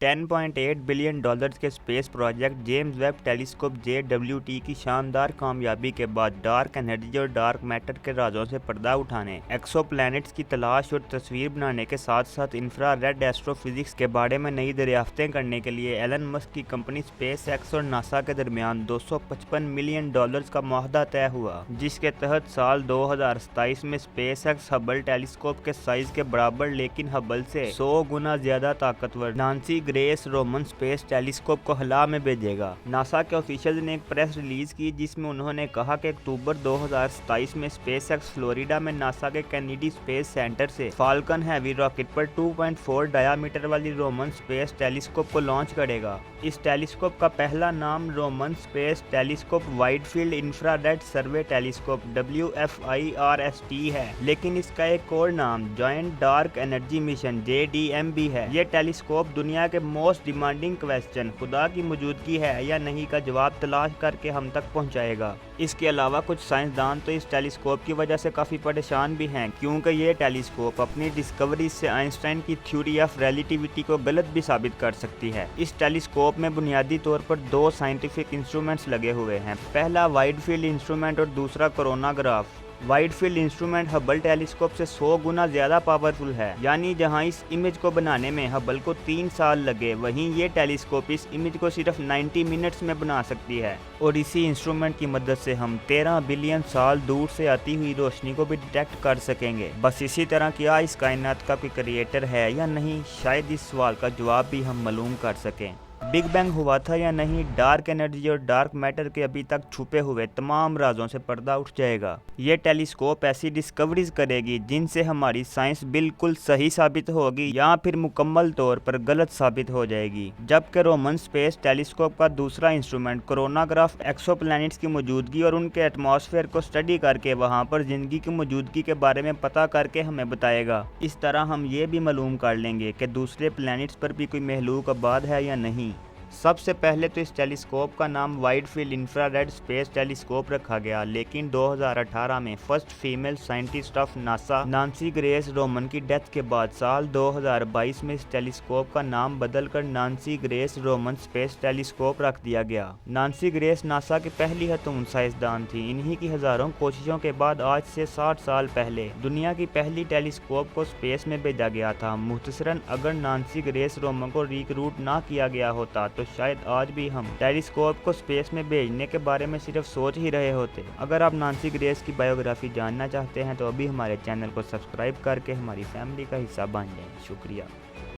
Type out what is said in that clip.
10.8 billion dollars के space project James Webb telescope JWT की शानदार कामयाबी के बाद डार्क एनर्जी और डार्क मैटर के राजों से पर्दा उठाने, एक्सोप्लैनेट्स की तलाश और तस्वीर बनाने के साथ साथ इंफ्रारेड एस्ट्रोफिजिक्स के बारे में नई दरियाफ्तें करने के लिए एलन मस्क की कंपनी स्पेस एक्स और नासा के दरमियान $255 मिलियन का मुआहदा तय हुआ, जिसके तहत साल 2027 में स्पेस एक्स हबल टेलीस्कोप के साइज के बराबर लेकिन हबल से 100 गुना ज्यादा ताकतवर नांसी ग्रेस रोमन स्पेस टेलीस्कोप को खला में भेजेगा। नासा के ऑफिशियल्स ने एक प्रेस रिलीज की जिसमें उन्होंने कहा कि अक्टूबर 2027 में स्पेस एक्स फ्लोरिडा में नासा के कैनेडी स्पेस सेंटर से फाल्कन हैवी रॉकेट पर 2.4 डायामीटर वाली रोमन स्पेस टेलीस्कोप को लॉन्च करेगा। इस टेलीस्कोप का पहला नाम Roman Space Telescope Wide Field Infrared Survey Telescope WFIRST है, लेकिन इसका एक और नाम Joint Dark Energy Mission JDM भी है। ये टेलीस्कोप दुनिया के मोस्ट डिमांडिंग क्वेश्चन खुदा की मौजूदगी है या नहीं का जवाब तलाश करके हम तक पहुंचाएगा। इसके अलावा कुछ साइंसदान तो इस टेलीस्कोप की वजह से काफ़ी परेशान भी हैं, क्योंकि ये टेलीस्कोप अपनी डिस्कवरी से आइंस्टाइन की थ्योरी ऑफ रिलेटिविटी को गलत भी साबित कर सकती है। इस टेलीस्कोप में बुनियादी तौर पर 2 साइंटिफिक इंस्ट्रूमेंट्स लगे हुए हैं, पहला वाइड फील्ड इंस्ट्रूमेंट और दूसरा coronagraph. Wide field instrument Hubble telescope से 100 गुना ज़्यादा पावरफुल है, यानी जहां इस इमेज को बनाने में हबल को 3 साल लगे, वहीं ये टेलीस्कोप इस इमेज को सिर्फ 90 मिनट्स में बना सकती है। और इसी इंस्ट्रूमेंट की मदद से हम 13 बिलियन साल दूर से आती हुई रोशनी को भी डिटेक्ट कर सकेंगे। बस इसी तरह क्या इस कायनात का कोई क्रिएटर है या नहीं, शायद इस सवाल का जवाब भी हम मालूम कर सकें। बिग बैंग हुआ था या नहीं, डार्क एनर्जी और डार्क मैटर के अभी तक छुपे हुए तमाम राजों से पर्दा उठ जाएगा। ये टेलीस्कोप ऐसी डिस्कवरीज करेगी जिनसे हमारी साइंस बिल्कुल सही साबित होगी या फिर मुकम्मल तौर पर गलत साबित हो जाएगी। जबकि रोमन स्पेस टेलीस्कोप का दूसरा इंस्ट्रूमेंट कोरोनाग्राफ एक्सोप्लैनेट्स की मौजूदगी और उनके एटमॉस्फेयर को स्टडी करके वहाँ पर जिंदगी की मौजूदगी के बारे में पता करके हमें बताएगा। इस तरह हम ये भी मालूम कर लेंगे कि दूसरे प्लैनेट्स पर भी कोई महलूक आबाद है या नहीं। सबसे पहले तो इस टेलीस्कोप का नाम Wide Field Infrared Space Telescope रखा गया, लेकिन 2018 में first female scientist of NASA Nancy Grace Roman की डेथ के बाद साल 2022 में इस टेलीस्कोप का नाम बदलकर नांसी ग्रेस रोमन स्पेस टेलीस्कोप रख दिया गया। नांसी ग्रेस नासा की पहली खतून साइंसदान थी। इन्हीं की हजारों कोशिशों के बाद आज से 60 साल पहले दुनिया की पहली टेलीस्कोप को स्पेस में भेजा गया था। मुख्तसरन अगर नांसी ग्रेस रोमन को रिक्रूट ना किया गया होता तो शायद आज भी हम टेलीस्कोप को स्पेस में भेजने के बारे में सिर्फ सोच ही रहे होते। अगर आप नांसी ग्रेस की बायोग्राफी जानना चाहते हैं तो अभी हमारे चैनल को सब्सक्राइब करके हमारी फैमिली का हिस्सा बन जाएं। शुक्रिया।